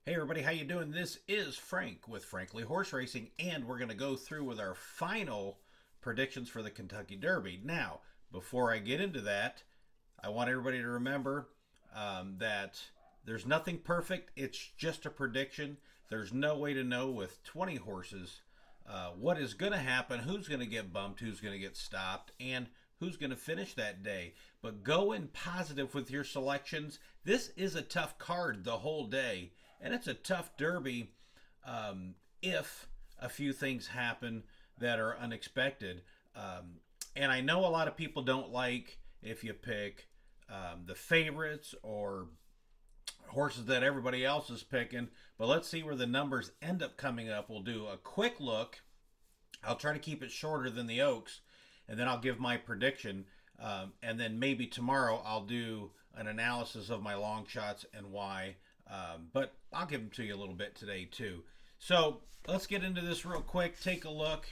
Hey everybody, how you doing? This is Frank with Frankly Horse Racing, and we're going to go through with our final predictions for the Kentucky Derby. Now, before I get into that, I want everybody to remember that there's nothing perfect. It's just a prediction. There's no way to know with 20 horses what is going to happen, who's going to get bumped, who's going to get stopped, and who's going to finish that day. But go in positive with your selections. This is a tough card the whole day, and it's a tough Derby if a few things happen that are unexpected. And I know a lot of people don't like if you pick the favorites or horses that everybody else is picking, but let's see where the numbers end up coming up. We'll do a quick look. I'll try to keep it shorter than the Oaks, and then I'll give my prediction. And then maybe tomorrow I'll do an analysis of my long shots and why. But I'll give them to you a little bit today too. So let's get into this real quick. Take a look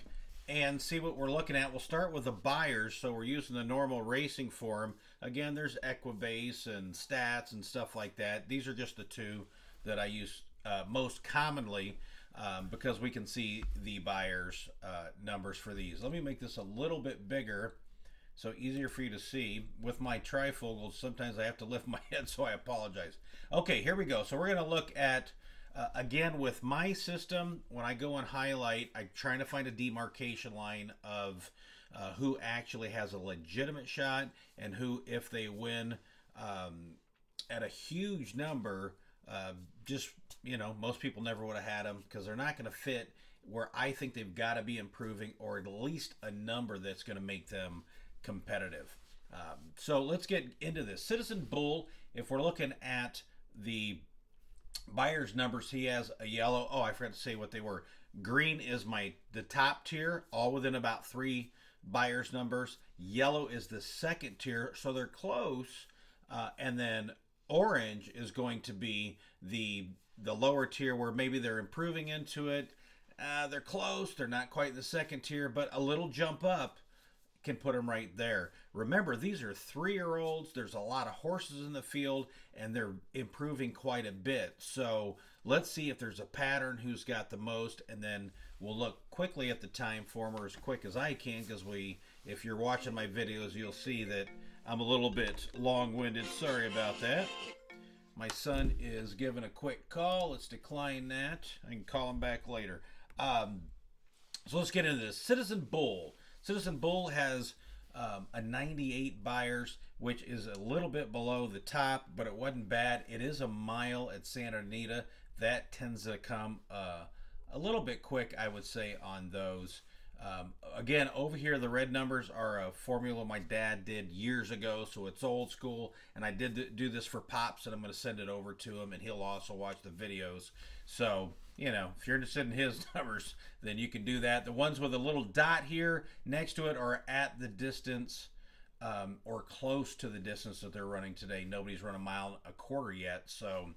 and see what we're looking at. We'll start with the Beyers. So we're using the normal racing form. Again, there's Equibase and Stats and stuff like that. These are just the two that I use most commonly because we can see the Beyers numbers for these. Let me make this a little bit bigger so easier for you to see. With my trifocals, sometimes I have to lift my head, so I apologize. Okay, here we go. So we're going to look at, again, with my system, when I go and highlight, I'm trying to find a demarcation line of who actually has a legitimate shot and who, if they win at a huge number, just, most people never would have had them because they're not going to fit where I think they've got to be improving, or at least a number that's going to make them competitive. So let's get into this. Citizen Bull, if we're looking at the Beyer's numbers, he has a yellow. Oh, I forgot to say what they were. Green is the top tier, all within about 3 Beyer's numbers. Yellow is the second tier, so they're close. And then orange is going to be the lower tier where maybe they're improving into it. They're close. They're not quite in the second tier, but a little jump up can put them right there. Remember, these are 3-year-olds. There's a lot of horses in the field, and they're improving quite a bit. So let's see if there's a pattern, who's got the most, and then we'll look quickly at the Timeform, as quick as I can, because if you're watching my videos, you'll see that I'm a little bit long-winded. Sorry about that. My son is giving a quick call. Let's decline that. I can call him back later. So let's get into this. Citizen Bull. Citizen Bull has a 98 Beyers, which is a little bit below the top, but it wasn't bad. It is a mile at Santa Anita. That tends to come a little bit quick, I would say, on those. Again, over here, the red numbers are a formula my dad did years ago, so it's old school, and I did do this for Pops, and I'm going to send it over to him, and he'll also watch the videos. So, if you're interested in his numbers, then you can do that. The ones with a little dot here next to it are at the distance or close to the distance that they're running today. Nobody's run a mile and a quarter yet, so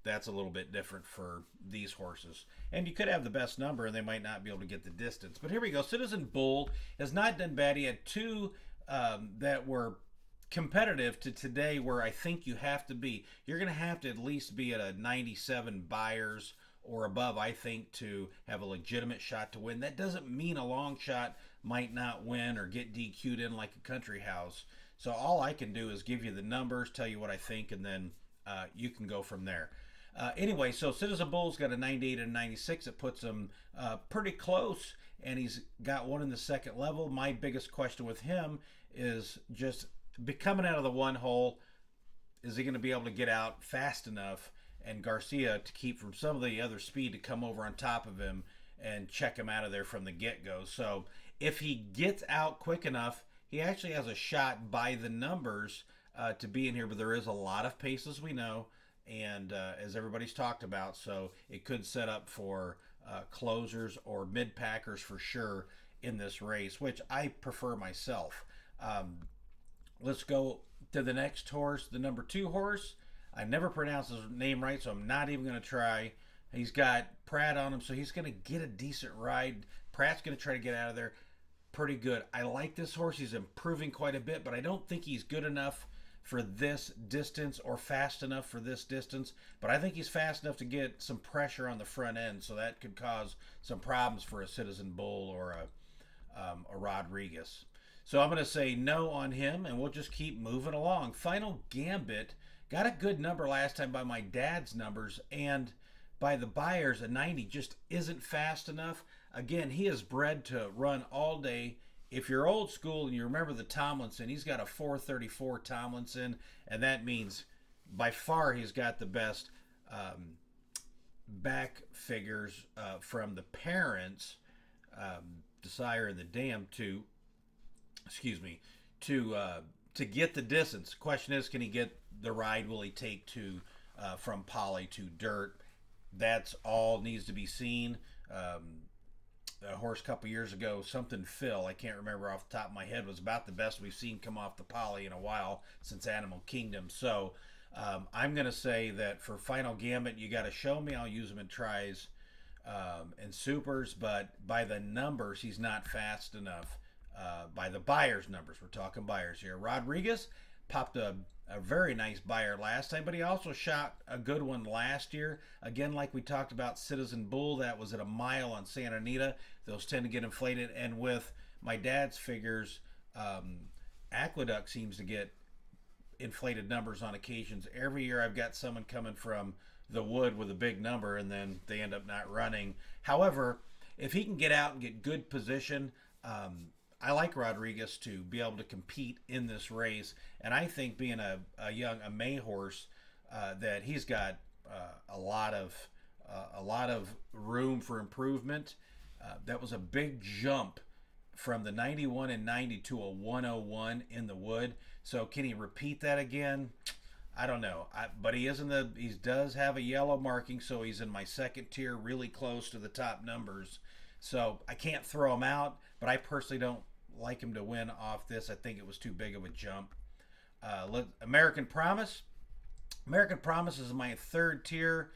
that's a little bit different for these horses. And you could have the best number, and they might not be able to get the distance. But here we go. Citizen Bull has not done bad. He had 2 that were competitive to today, where I think you have to be. You're going to have to at least be at a 97 Beyers or above, I think, to have a legitimate shot to win. That doesn't mean a long shot might not win or get DQ'd in like a country house. So all I can do is give you the numbers, tell you what I think, and then you can go from there. Anyway, so Citizen Bull's got a 98 and a 96. It puts him pretty close, and he's got one in the second level. My biggest question with him is just coming out of the one hole, is he going to be able to get out fast enough, and Garcia to keep from some of the other speed to come over on top of him and check him out of there from the get-go. So if he gets out quick enough, he actually has a shot by the numbers to be in here, but there is a lot of pace, as we know, and as everybody's talked about, so it could set up for closers or mid-packers for sure in this race, which I prefer myself. Let's go to the next horse, the number 2 horse. I never pronounced his name right, so I'm not even going to try. He's got Pratt on him, so he's going to get a decent ride. Pratt's going to try to get out of there pretty good. I like this horse. He's improving quite a bit, but I don't think he's good enough for this distance or fast enough for this distance, but I think he's fast enough to get some pressure on the front end, so that could cause some problems for a Citizen Bull or a Rodriguez. So I'm going to say no on him, and we'll just keep moving along. Final Gambit got a good number last time by my dad's numbers, and by the Beyers, a 90 just isn't fast enough. Again, he is bred to run all day. If you're old school and you remember the Tomlinson, he's got a 434 Tomlinson, and that means by far he's got the best back figures from the parents, the sire and the dam, to get the distance. Question is, can he get the ride? Will he take to from poly to dirt? That's all needs to be seen. A horse a couple years ago, something Phil, I can't remember off the top of my head, was about the best we've seen come off the poly in a while since Animal Kingdom. So I'm going to say that for Final Gambit, you got to show me. I'll use him in tries and supers, but by the numbers, he's not fast enough. By the Beyers numbers, we're talking Beyers here. Rodriguez popped a very nice Beyer last time, but he also shot a good one last year. Again, like we talked about Citizen Bull, that was at a mile on Santa Anita. Those tend to get inflated, and with my dad's figures, Aqueduct seems to get inflated numbers on occasions. Every year I've got someone coming from the wood with a big number, and then they end up not running. However, if he can get out and get good position, I like Rodriguez to be able to compete in this race, and I think being a May horse, that he's got a lot of room for improvement. That was a big jump from the 91 and 90 to a 101 in the wood. So can he repeat that again? I don't know. But he does have a yellow marking, so he's in my second tier, really close to the top numbers. So I can't throw him out, but I personally don't like him to win off this. I think it was too big of a jump. American Promise. American Promise is my third tier.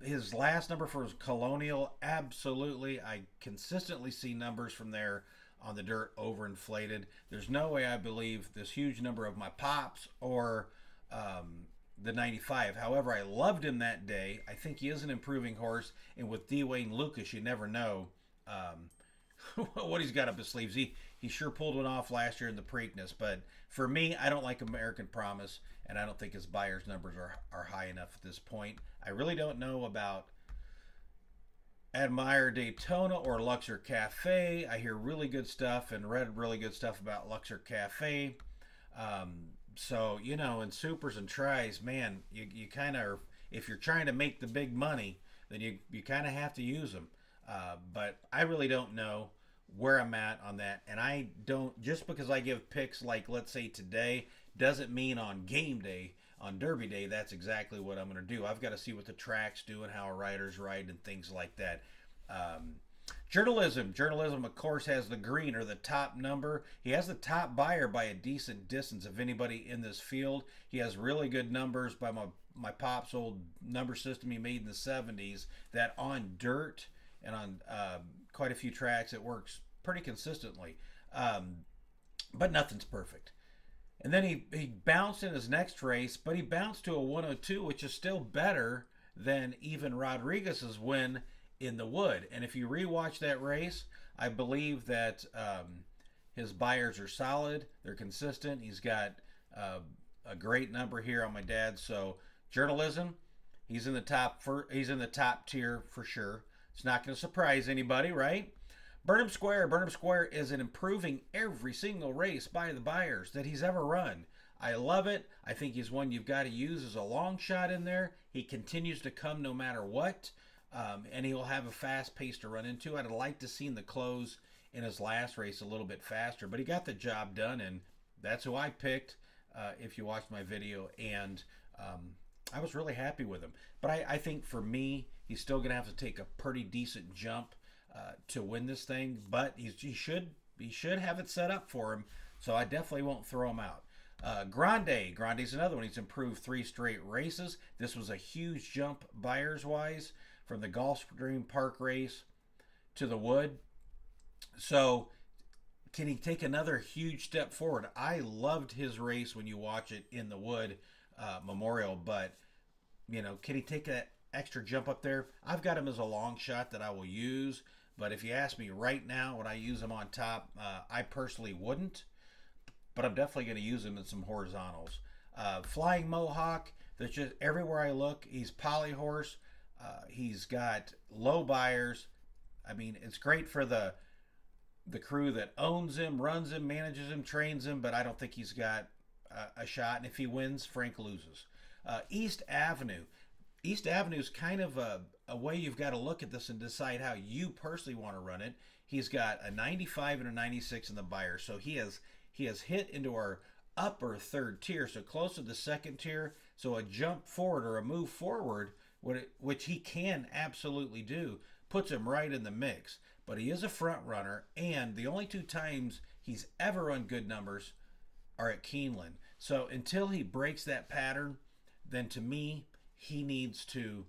His last number for his Colonial, absolutely. I consistently see numbers from there on the dirt overinflated. There's no way I believe this huge number of my Pops or the 95. However, I loved him that day. I think he is an improving horse, and with D. Wayne Lucas, you never know what he's got up his sleeves. He sure pulled one off last year in the Preakness, but for me, I don't like American Promise, and I don't think his Beyers numbers are high enough at this point. I really don't know about Admire Daytona or Luxor Cafe. I hear really good stuff and read really good stuff about Luxor Cafe. So, in supers and tries, man, you kind of, if you're trying to make the big money, then you kind of have to use them. But I really don't know where I'm at on that. And I don't, just because I give picks like, let's say today, doesn't mean on game day, on Derby day, that's exactly what I'm going to do. I've got to see what the track's doing, how a rider's riding, and things like that. Journalism, of course, has the green or the top number. He has the top Beyer by a decent distance of anybody in this field. He has really good numbers by my Pop's old number system he made in the 70s, that on dirt and on quite a few tracks, it works pretty consistently. But nothing's perfect. And then he bounced in his next race, but he bounced to a 102, which is still better than even Rodriguez's win in the wood. And if you rewatch that race, I believe that his Beyers are solid. They're consistent. He's got a great number here on my dad. So Journalism, he's in the top tier for sure. It's not going to surprise anybody, right? Burnham Square is an improving every single race by the Beyers that he's ever run. I love it. I think he's one you've got to use as a long shot in there. He continues to come no matter what, and he'll have a fast pace to run into. I'd like to see the close in his last race a little bit faster, but he got the job done, and that's who I picked if you watched my video, and I was really happy with him. But I think for me, he's still going to have to take a pretty decent jump to win this thing, but he should have it set up for him, so I definitely won't throw him out. Grande's another one. He's improved 3 straight races. This was a huge jump Beyers-wise from the Gulfstream Park race to the Wood. So can he take another huge step forward? I loved his race when you watch it in the Wood Memorial, but can he take that extra jump up there? I've got him as a long shot that I will use, but if you ask me right now, would I use him on top? I personally wouldn't, but I'm definitely going to use him in some horizontals. Flying Mohawk, there's just everywhere I look, he's poly horse. He's got low buyers. I mean, it's great for the crew that owns him, runs him, manages him, trains him, but I don't think he's got a shot. And if he wins, Frank loses. East Avenue. East Avenue is kind of a way you've got to look at this and decide how you personally want to run it. He's got a 95 and a 96 in the Beyer, so he has hit into our upper third tier, so close to the second tier. So a jump forward or a move forward, which he can absolutely do, puts him right in the mix. But he is a front runner, and the only two times he's ever run good numbers are at Keeneland. So until he breaks that pattern, then to me he needs to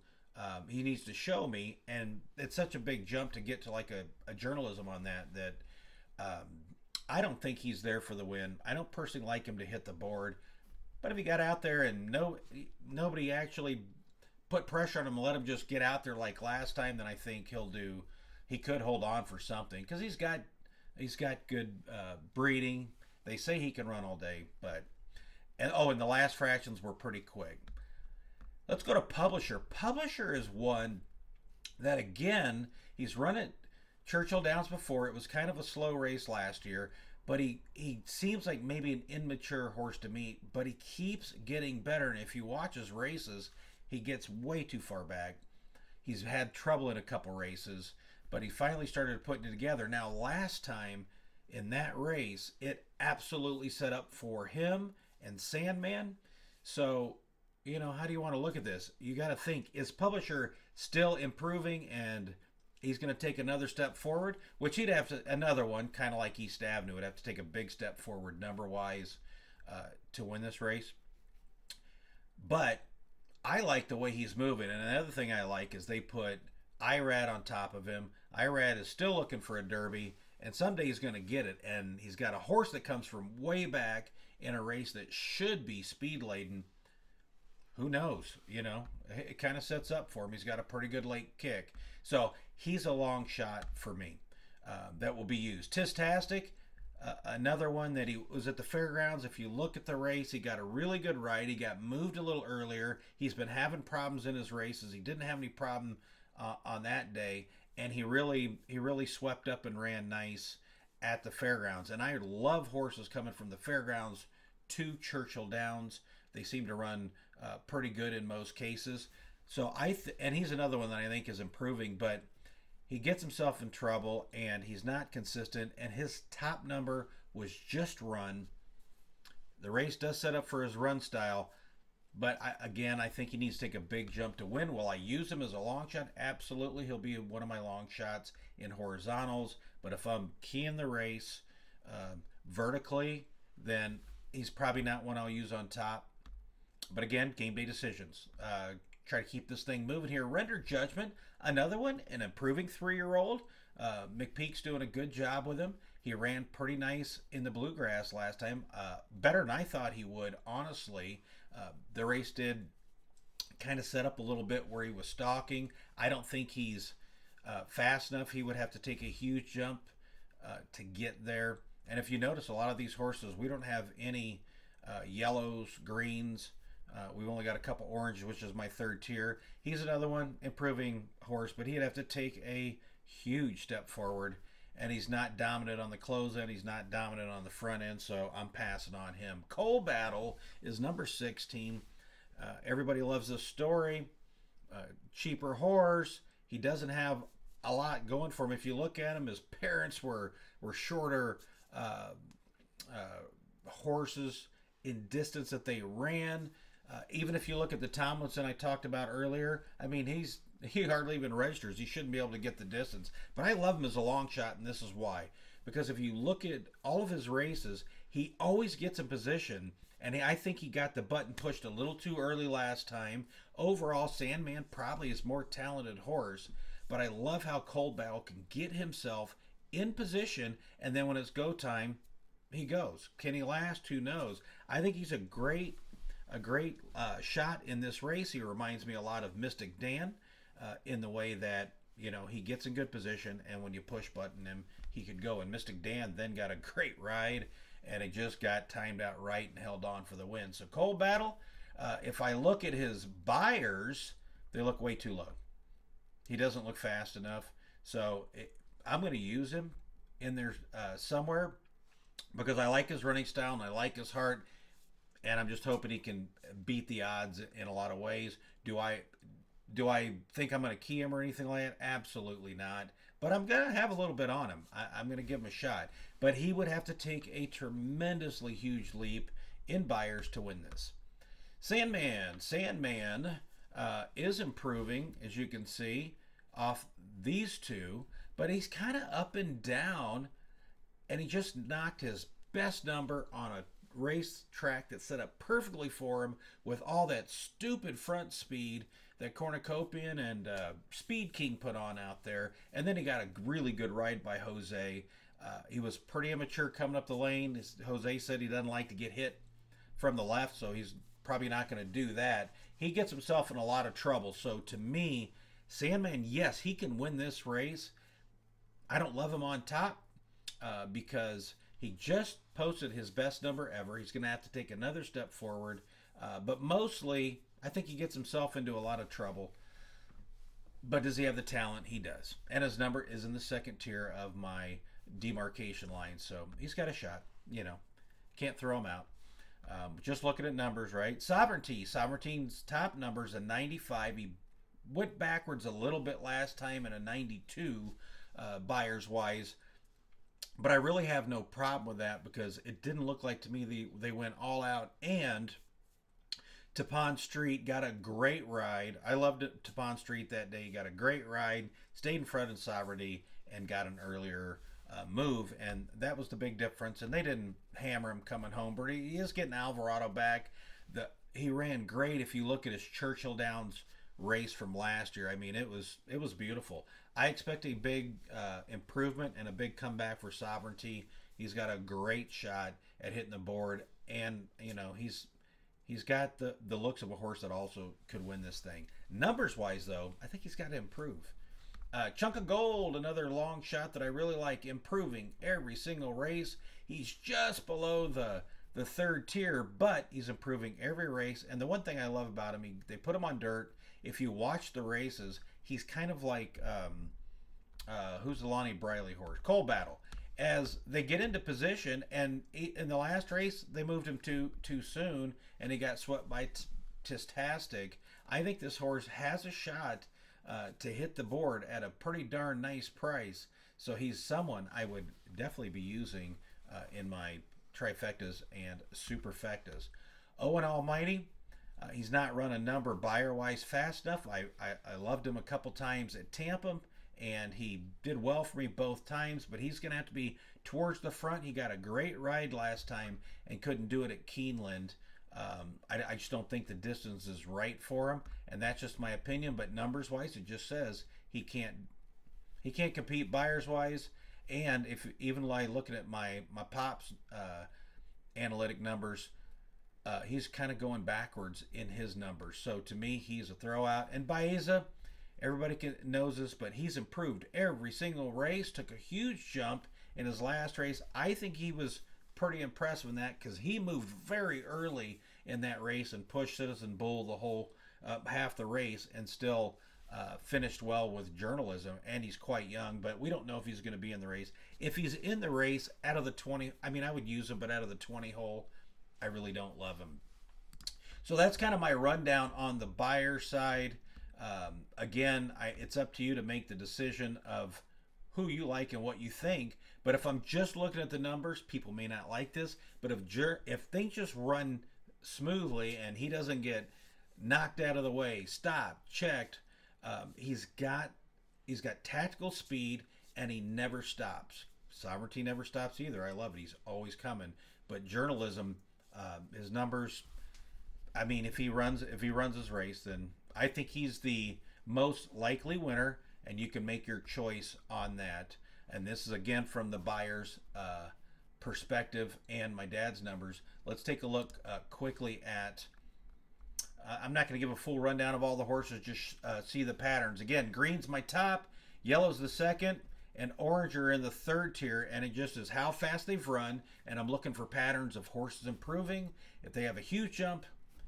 show me, and it's such a big jump to get to like a journalism on that I don't think he's there for the win. I don't personally like him to hit the board, but if he got out there and nobody actually put pressure on him and let him just get out there like last time, then I think he could hold on for something because he's got good breeding. They say he can run all day, and the last fractions were pretty quick. Let's go to Publisher. Publisher is one that, again, he's run at Churchill Downs before. It was kind of a slow race last year, but he seems like maybe an immature horse to meet, but he keeps getting better. And if you watch his races, he gets way too far back. He's had trouble in a couple races, but he finally started putting it together. Now, last time in that race, it absolutely set up for him and Sandman. So, how do you want to look at this? You got to think, is Publisher still improving and he's going to take another step forward? Which he'd have to, another one, kind of like East Avenue, would have to take a big step forward number-wise to win this race. But I like the way he's moving. And another thing I like is they put Irad on top of him. Irad is still looking for a Derby, and someday he's going to get it. And he's got a horse that comes from way back in a race that should be speed-laden. Who knows? It kind of sets up for him. He's got a pretty good late kick. So he's a long shot for me that will be used. Tistastic, another one that he was at the fairgrounds. If you look at the race, he got a really good ride. He got moved a little earlier. He's been having problems in his races. He didn't have any problem on that day, and he really swept up and ran nice at the fairgrounds. And I love horses coming from the fairgrounds to Churchill Downs. They seem to run pretty good in most cases. So and he's another one that I think is improving, but he gets himself in trouble and he's not consistent. And his top number was just run. The race does set up for his run style, but I think he needs to take a big jump to win. Will I use him as a long shot? Absolutely. He'll be one of my long shots in horizontals. But if I'm keying the race vertically, then he's probably not one I'll use on top. But again, game day decisions. Try to keep this thing moving here. Render Judgment, another one, an improving 3-year-old. McPeak's doing a good job with him. He ran pretty nice in the Bluegrass last time. Better than I thought he would, honestly. The race did kind of set up a little bit where he was stalking. I don't think he's fast enough. He would have to take a huge jump to get there. And if you notice, a lot of these horses, we don't have any yellows, greens. We've only got a couple oranges, which is my third tier. He's another one, improving horse, but he'd have to take a huge step forward, and he's not dominant on the close end. He's not dominant on the front end, so I'm passing on him. Coal Battle is number 16. Everybody loves this story. Cheaper horse. He doesn't have a lot going for him. If you look at him, his parents were shorter horses in distance that they ran. Even if you look at the Tomlinson I talked about earlier, I mean, he hardly even registers. He shouldn't be able to get the distance. But I love him as a long shot, and this is why. Because if you look at all of his races, he always gets in position, and I think he got the button pushed a little too early last time. Overall, Sandman probably is more talented horse, but I love how Cold Battle can get himself in position, and then when it's go time, he goes. Can he last? Who knows? I think he's a great shot in this race. He reminds me a lot of Mystic Dan in the way that he gets in good position, and when you push button him, he could go. And Mystic Dan then got a great ride, and it just got timed out right and held on for the win. So Cold Battle, if I look at his buyers, they look way too low. He doesn't look fast enough. So I'm going to use him in there somewhere because I like his running style and I like his heart, and I'm just hoping he can beat the odds in a lot of ways. Do I think I'm going to key him or anything like that? Absolutely not. But I'm going to have a little bit on him. I'm going to give him a shot. But he would have to take a tremendously huge leap in Beyers to win this. Sandman is improving, as you can see, off these two. But he's kind of up and down. And he just knocked his best number on a racetrack that set up perfectly for him with all that stupid front speed that Cornucopian and Speed King put on out there. And then he got a really good ride by Jose. He was pretty immature coming up the lane. Jose said he doesn't like to get hit from the left, so he's probably not going to do that. He gets himself in a lot of trouble. So to me, Sandman, yes, he can win this race. I don't love him on top because he just posted his best number ever. He's going to have to take another step forward. But mostly, I think he gets himself into a lot of trouble. But does he have the talent? He does. And his number is in the second tier of my demarcation line. So he's got a shot. Can't throw him out. Just looking at numbers, right? Sovereignty's top number is a 95. He went backwards a little bit last time in a 92 Beyers-wise. But I really have no problem with that because it didn't look like to me they went all out. And Tappan Street got a great ride. I loved it. Tappan Street that day. Got a great ride. Stayed in front in Sovereignty and got an earlier move. And that was the big difference. And they didn't hammer him coming home. But he is getting Alvarado back. He ran great if you look at his Churchill Downs race from last year. I mean, it was beautiful. I expect a big improvement and a big comeback for Sovereignty. He's got a great shot at hitting the board, and he's got the looks of a horse that also could win this thing. Numbers wise, though, I think he's got to improve. Chunk of Gold, another long shot that I really like, improving every single race. He's just below the third tier, but he's improving every race. And the one thing I love about him, they put him on dirt. If you watch the races, he's kind of like who's the Lonnie Briley horse? Cold Battle. As they get into position, and in the last race they moved him too soon, and he got swept by Tistastic. I think this horse has a shot to hit the board at a pretty darn nice price. So he's someone I would definitely be using in my trifectas and superfectas. Owen Almighty. He's not run a number Beyer-wise fast enough. I loved him a couple times at Tampa, and he did well for me both times, but he's going to have to be towards the front. He got a great ride last time and couldn't do it at Keeneland. I just don't think the distance is right for him, and that's just my opinion, but numbers-wise, it just says he can't compete Beyers-wise, and if even like looking at my Pops analytic numbers, he's kind of going backwards in his numbers. So to me, he's a throwout. And Baeza, everybody knows this, but he's improved every single race. Took a huge jump in his last race. I think he was pretty impressive in that because he moved very early in that race and pushed Citizen Bull the whole half the race and still finished well with journalism. And he's quite young, but we don't know if he's going to be in the race. If he's in the race out of the 20, I mean, I would use him, but out of the 20 hole, I really don't love him. So that's kind of my rundown on the Beyer side. Again, it's up to you to make the decision of who you like and what you think. But if I'm just looking at the numbers, people may not like this. But if things just run smoothly and he doesn't get knocked out of the way, stopped, checked, he's got tactical speed and he never stops. Sovereignty never stops either. I love it. He's always coming. But journalism, his numbers, I mean, if he runs his race, then I think he's the most likely winner, and you can make your choice on that. And this is again from the Beyer's perspective and my dad's numbers. Let's take a look quickly at. I'm not going to give a full rundown of all the horses, just see the patterns. Again, green's my top, yellow's the second, and orange are in the third tier, and it just is how fast they've run, and I'm looking for patterns of horses improving. If they have a huge jump,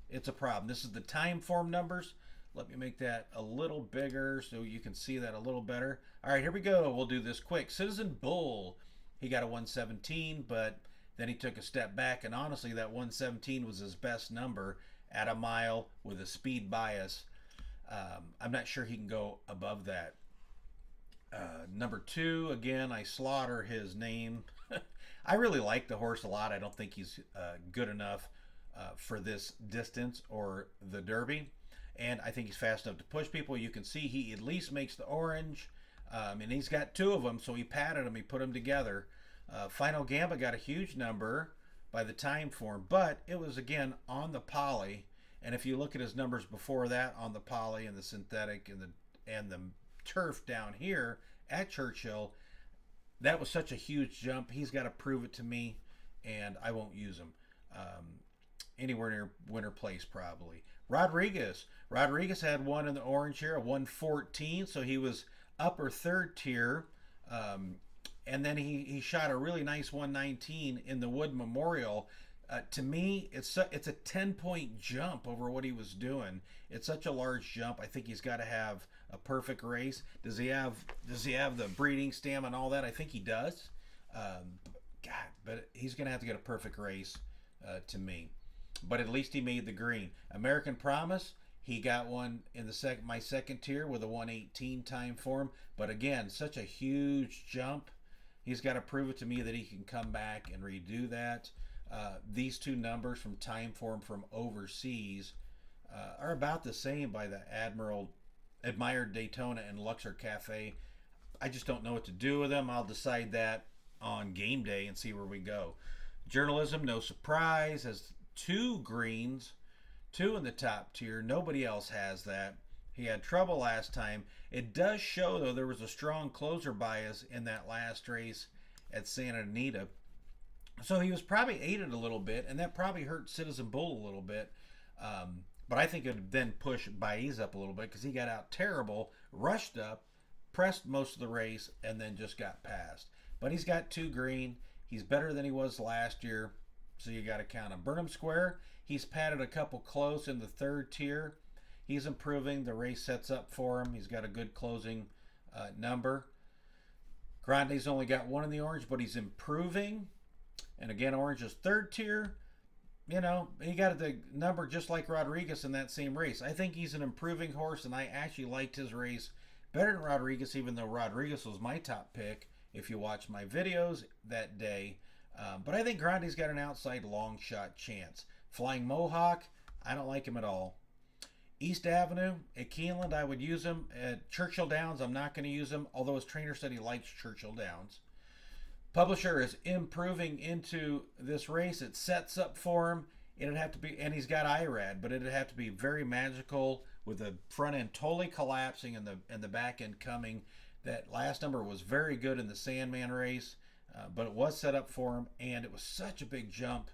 it's a problem. This is the Timeform numbers. Let me make that a little bigger so you can see that a little better. All right, here we go. We'll do this quick. Citizen Bull, he got a 117, but then he took a step back, and honestly, that 117 was his best number at a mile with a speed bias. I'm not sure he can go above that. Number 2, again, I slaughter his name. I really like the horse a lot. I don't think he's good enough for this distance or the Derby. And I think he's fast enough to push people. You can see he at least makes the orange. And he's got 2 of them, so he padded them. He put them together. Final Gambit got a huge number by the Timeform, but it was, again, on the poly. And if you look at his numbers before that on the poly and the synthetic and the turf down here at Churchill, that was such a huge jump. He's got to prove it to me, and I won't use him anywhere near winner place probably. Rodriguez had one in the orange here, a 114, so he was upper third tier. And then he shot a really nice 119 in the Wood Memorial. To me, it's a 10-point jump over what he was doing. It's such a large jump. I think he's got to have a perfect race. Does he have the breeding stamina and all that? I think he does. But he's going to have to get a perfect race to me. But at least he made the green. American Promise, he got one in my second tier with a 118 Timeform. But again, such a huge jump. He's got to prove it to me that he can come back and redo that. These 2 numbers from Timeform from overseas are about the same by the Admired Daytona and Luxor Cafe. I just don't know what to do with them. I'll decide that on game day and see where we go. Journalism, no surprise, has 2 greens, 2 in the top tier. Nobody else has that. He had trouble last time. It does show, though, there was a strong closer bias in that last race at Santa Anita. So he was probably aided a little bit, and that probably hurt Citizen Bull a little bit. But I think it would then push Baez up a little bit because he got out terrible, rushed up, pressed most of the race, and then just got passed. But he's got 2 green. He's better than he was last year, so you got to count him. Burnham Square, he's padded a couple close in the third tier. He's improving. The race sets up for him. He's got a good closing number. Grande's only got 1 in the orange, but he's improving. And again, orange is third tier. You know, he got the number just like Rodriguez in that same race. I think he's an improving horse, and I actually liked his race better than Rodriguez, even though Rodriguez was my top pick if you watch my videos that day. But I think Grande's got an outside long shot chance. Flying Mohawk, I don't like him at all. East Avenue at Keeneland, I would use him. At Churchill Downs, I'm not going to use him, although his trainer said he likes Churchill Downs. Publisher is improving into this race. It sets up for him. It'd have to be, and he's got IRAD, but it'd have to be very magical with the front end totally collapsing and the back end coming. That last number was very good in the Sandman race, but it was set up for him, and it was such a big jump.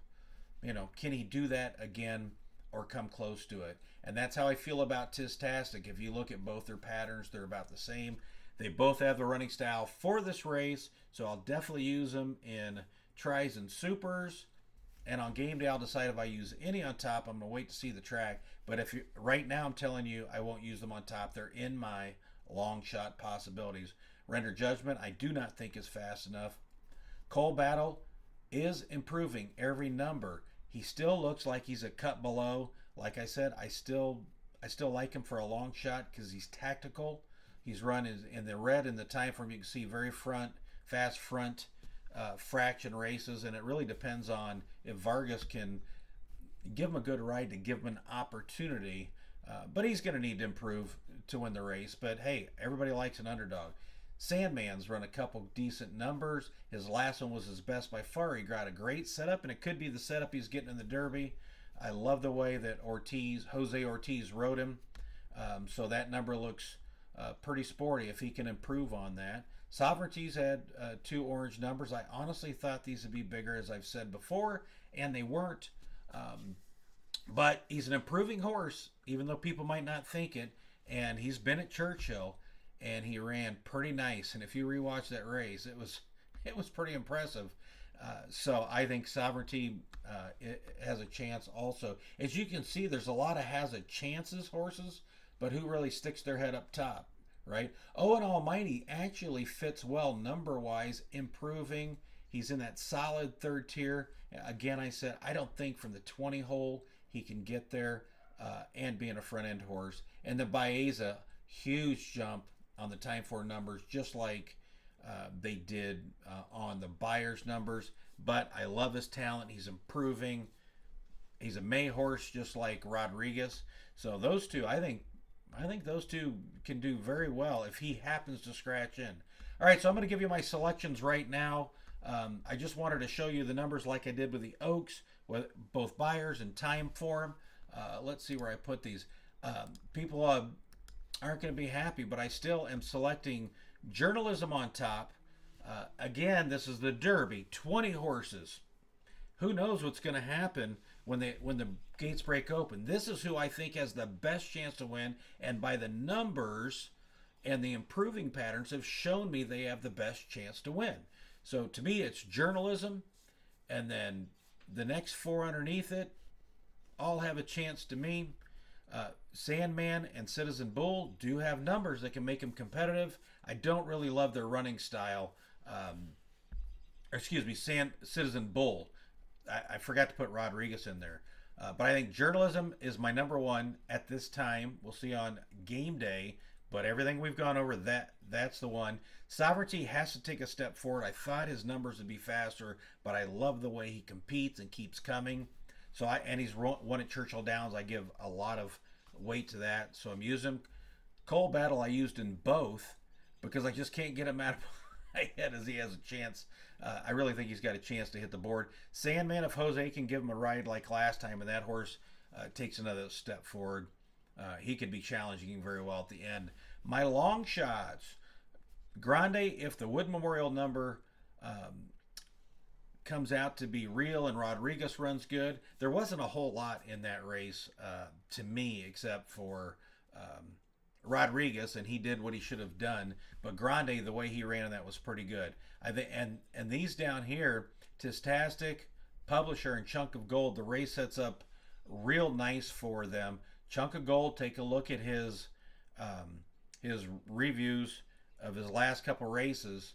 You know, can he do that again or come close to it? And that's how I feel about Tistastic. If you look at both their patterns, they're about the same. They both have the running style for this race, so I'll definitely use them in tries and supers. And on game day, I'll decide if I use any on top. I'm going to wait to see the track. But if you, right now, I'm telling you, I won't use them on top. They're in my long shot possibilities. Render Judgment, I do not think is fast enough. Coal Battle is improving every number. He still looks like he's a cut below. Like I said, I still like him for a long shot because he's tactical. He's run in the red in the Timeform. You can see very fast front fraction races, and it really depends on if Vargas can give him a good ride to give him an opportunity. But he's going to need to improve to win the race. But hey, everybody likes an underdog. Sandman's run a couple decent numbers. His last one was his best by far. He got a great setup, and it could be the setup he's getting in the Derby. I love the way that Jose Ortiz rode him. So that number looks pretty sporty if he can improve on that. Sovereignties had two orange numbers. I honestly thought these would be bigger, as I've said before, and they weren't. Um, but he's an improving horse, even though people might not think it. And he's been at Churchill, and he ran pretty nice. And if you rewatch that race, it was pretty impressive. So I think Sovereignty it has a chance also. As you can see, there's a lot of has a chances horses, but who really sticks their head up top, right? Oh, and Almighty actually fits well number wise, improving. He's in that solid third tier. Again, I said I don't think from the 20 hole he can get there and being a front end horse. And the Baeza, huge jump on the Timeform numbers, just like they did on the Beyer's numbers. But I love his talent. He's improving. He's a May horse, just like Rodriguez. So those two, I think those two can do very well if he happens to scratch in. All right, so I'm going to give you my selections right now. I just wanted to show you the numbers like I did with the Oaks, with both Beyers and Timeform. Let's see where I put these. People aren't going to be happy, but I still am selecting Journalism on top. Again, this is the Derby, 20 horses. Who knows what's going to happen when the gates break open? This is who I think has the best chance to win, and by the numbers and the improving patterns have shown me they have the best chance to win. So to me, it's Journalism, and then the next four underneath it all have a chance to me. Sandman and Citizen Bull do have numbers that can make them competitive. I don't really love their running style. Excuse me, Citizen Bull. I forgot to put Rodriguez in there. But I think Journalism is my number one at this time. We'll see on game day. But everything we've gone over, that's the one. Sovereignty has to take a step forward. I thought his numbers would be faster, but I love the way he competes and keeps coming. And he's won at Churchill Downs. I give a lot of weight to that. So I'm using him. Cold Battle I used in both because I just can't get him out of my head as he has a chance. I really think he's got a chance to hit the board. Sandman, if Jose can give him a ride like last time and that horse takes another step forward, he could be challenging him very well at the end. My long shots, Grande, if the Wood Memorial number comes out to be real and Rodriguez runs good, there wasn't a whole lot in that race to me except for Rodriguez, and he did what he should have done. But Grande, the way he ran in that was pretty good. I think, and these down here, Tistastic, Publisher, and Chunk of Gold, the race sets up real nice for them. Chunk of Gold, take a look at his reviews of his last couple races.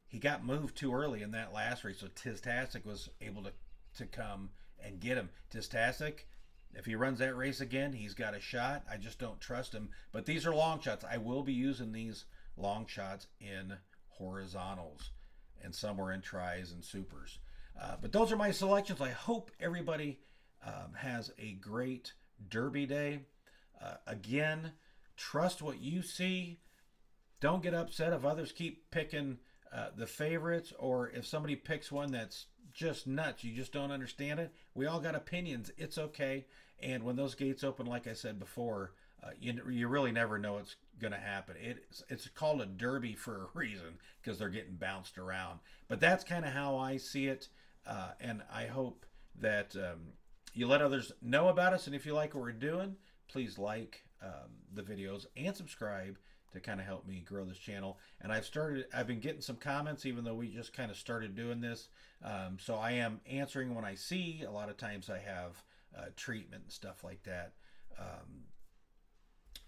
He got moved too early in that last race, so Tistastic was able to come and get him. Tistastic, if he runs that race again, he's got a shot. I just don't trust him. But these are long shots. I will be using these long shots in horizontals and somewhere in tries and supers. But those are my selections. I hope everybody has a great Derby day. Again, trust what you see. Don't get upset if others keep picking the favorites, or if somebody picks one that's just nuts, you just don't understand it. We all got opinions. It's okay. And when those gates open, like I said before, you really never know what's going to happen. It's called a derby for a reason because they're getting bounced around. But that's kind of how I see it. And I hope that you let others know about us. And if you like what we're doing, please like the videos and subscribe to kind of help me grow this channel. And I've been getting some comments, even though we just kind of started doing this. So I am answering when I see. A lot of times I have treatment and stuff like that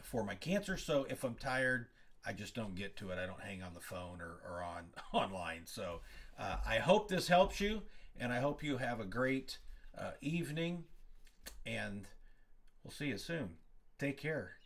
for my cancer. So if I'm tired, I just don't get to it. I don't hang on the phone or on online. So I hope this helps you, and I hope you have a great evening, and we'll see you soon. Take care.